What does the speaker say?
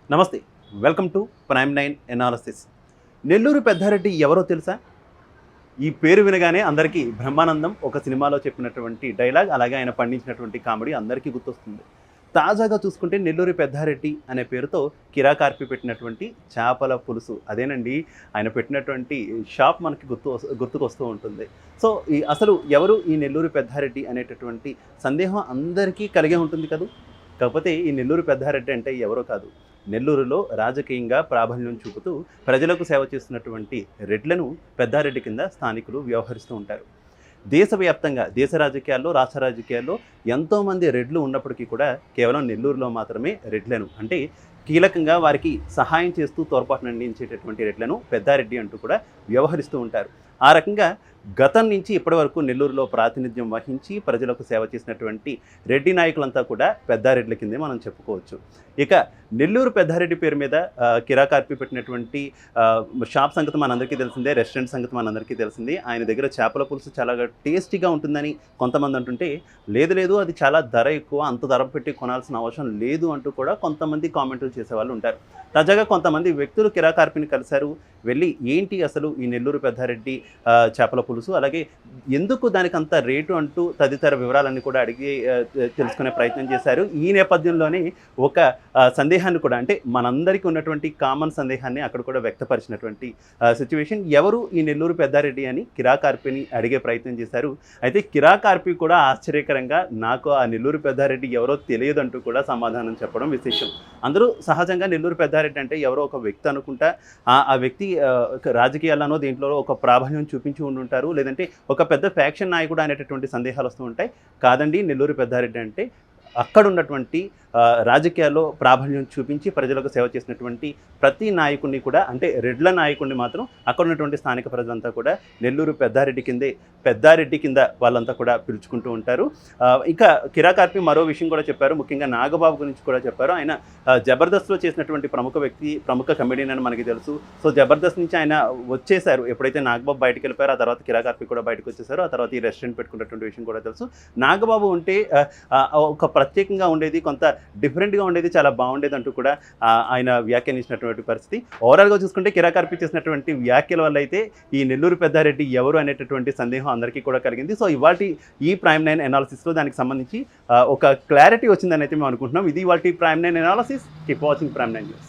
నమస్తే. Welcome to prime nine analysis. Nellore Peddareddy ఎవరో తెలుసా? ఈ పేరు వినగానే అందరికీ బ్రహ్మానందం ఒక సినిమాలో చెప్పినటువంటి డైలాగ్, అలాగే ఆయన పండించినటువంటి కామెడీ అందరికీ గుర్తొస్తుంది. తాజాగా చూసుకుంటే నెల్లూరు పెద్దారెడ్డి అనే పేరుతో కిరాకార్పి పెట్టినటువంటి చేపల పులుసు అదేనండి. ఆయన పెట్టినటువంటి షాప్ మనకి గుర్తుకొస్తూ ఉంటుంది. సో అసలు ఎవరు ఈ నెల్లూరు పెద్దారెడ్డి అనేటటువంటి సందేహం అందరికీ కలిగే ఉంటుంది కదా. కాకపోతే ఈ నెల్లూరు పెద్దారెడ్డి అంటే ఎవరో కాదు, నెల్లూరులో రాజకీయంగా ప్రాబల్యం చూపుతూ ప్రజలకు సేవ చేస్తున్నటువంటి రెడ్లను పెద్దారెడ్డి కింద స్థానికులు వ్యవహరిస్తూ ఉంటారు. దేశవ్యాప్తంగా దేశ రాజకీయాల్లో, రాష్ట్ర రాజకీయాల్లో ఎంతోమంది రెడ్లు ఉన్నప్పటికీ కూడా కేవలం నెల్లూరులో మాత్రమే రెడ్లను, అంటే కీలకంగా వారికి సహాయం చేస్తూ తోడ్పాటును అందించేటటువంటి రెడ్లను పెద్దారెడ్డి అంటూ కూడా వ్యవహరిస్తూ ఉంటారు. ఆ రకంగా గతం నుంచి ఇప్పటి వరకు నెల్లూరులో ప్రాతినిధ్యం వహించి ప్రజలకు సేవ చేసినటువంటి రెడ్డి నాయకులంతా కూడా పెద్దారెడ్ల కిందే మనం చెప్పుకోవచ్చు. ఇక నెల్లూరు పెద్దారెడ్డి పేరు మీద కిరాకార్పి పెట్టినటువంటి షాప్ సంగతి మనందరికీ తెలిసిందే, రెస్టారెంట్ సంగతి మనందరికీ తెలిసింది. ఆయన దగ్గర చేపల పులుసు చాలా టేస్టీగా ఉంటుందని కొంతమంది అంటుంటే, లేదు అది చాలా ధర ఎక్కువ, అంత ధర పెట్టి కొనాల్సిన అవసరం లేదు అంటూ కూడా కొంతమంది కామెంట్లు చేసేవాళ్ళు ఉంటారు. తాజాగా కొంతమంది వ్యక్తులు కిరాకార్పిని కలిశారు. వెళ్ళి ఏంటి అసలు ఈ నెల్లూరు పెద్దారెడ్డి చేపల పులుసు, అలాగే ఎందుకు దానికి అంత రేటు అంటూ తదితర వివరాలన్నీ కూడా అడిగి తెలుసుకునే ప్రయత్నం చేశారు. ఈ నేపథ్యంలోనే ఒక సందేహాన్ని కూడా, అంటే మనందరికీ ఉన్నటువంటి కామన్ సందేహాన్ని అక్కడ కూడా వ్యక్తపరిచినటువంటి సిచ్యువేషన్. ఎవరు ఈ నెల్లూరు పెద్దారెడ్డి అని కిరాకార్పిని అడిగే ప్రయత్నం చేశారు. అయితే కిరాకార్పి కూడా ఆశ్చర్యకరంగా నాకు ఆ నెల్లూరు పెద్దారెడ్డి ఎవరో తెలియదంటూ కూడా సమాధానం చెప్పడం విశేషం. అందరూ సహజంగా నెల్లూరు పెద్దారెడ్డి అంటే ఎవరో ఒక వ్యక్తి అనుకుంటా, ఆ వ్యక్తి రాజకీయాల్లోనో దేంట్లో ఒక ప్రాబల్యం చూపించి ఉండుంటారు, లేదంటే ఒక పెద్ద ఫ్యాక్షన్ నాయకుడు అనేటటువంటి సందేహాలు వస్తూ ఉంటాయి. కాదండి, నెల్లూరు పెద్దారెడ్డి అంటే అక్కడ ఉన్నటువంటి రాజకీయాల్లో ప్రాబల్యం చూపించి ప్రజలకు సేవ చేసినటువంటి ప్రతి నాయకుడిని కూడా, అంటే రెడ్ల నాయకుడిని మాత్రం అక్కడ ఉన్నటువంటి స్థానిక ప్రజలంతా కూడా నెల్లూరు పెద్దారెడ్డి కింద వాళ్ళంతా కూడా పిలుచుకుంటూ ఉంటారు. ఇంకా కిరాకార్పి మరో విషయం కూడా చెప్పారు, ముఖ్యంగా నాగబాబు గురించి కూడా చెప్పారు. ఆయన జబర్దస్త్లో చేసినటువంటి ప్రముఖ కమెడియన్ అని మనకి తెలుసు. సో జబర్దస్త్ నుంచి ఆయన వచ్చేసారు. ఎప్పుడైతే నాగబాబు బయటకు వెళ్ళిపోయారో ఆ తర్వాత కిరాకార్పి కూడా బయటకు వచ్చేసారు. ఆ తర్వాత ఈ రెస్టారెంట్ పెట్టుకున్నటువంటి విషయం కూడా తెలుసు. నాగబాబు ఉంటే ఒక ప్రత్యేకంగా ఉండేది, కొంత డిఫరెంట్గా ఉండేది, చాలా బాగుండేది అంటూ కూడా ఆయన వ్యాఖ్యానించినటువంటి పరిస్థితి. ఓవరాల్గా చూసుకుంటే కిరాకార్పి చేసినటువంటి వ్యాఖ్యల వల్ల అయితే ఈ నెల్లూరు పెద్దారెడ్డి ఎవరు అనేటటువంటి సందేహం అందరికీ కూడా కలిగింది. సో ఇవాల్టి ఈ ప్రైమ్ నైన్ ఎనాలిసిస్లో దానికి సంబంధించి ఒక క్లారిటీ వచ్చిందని అయితే మేము అనుకుంటున్నాం. ఇది ఇవాల్టి prime nine analysis. Keep watching prime nine news.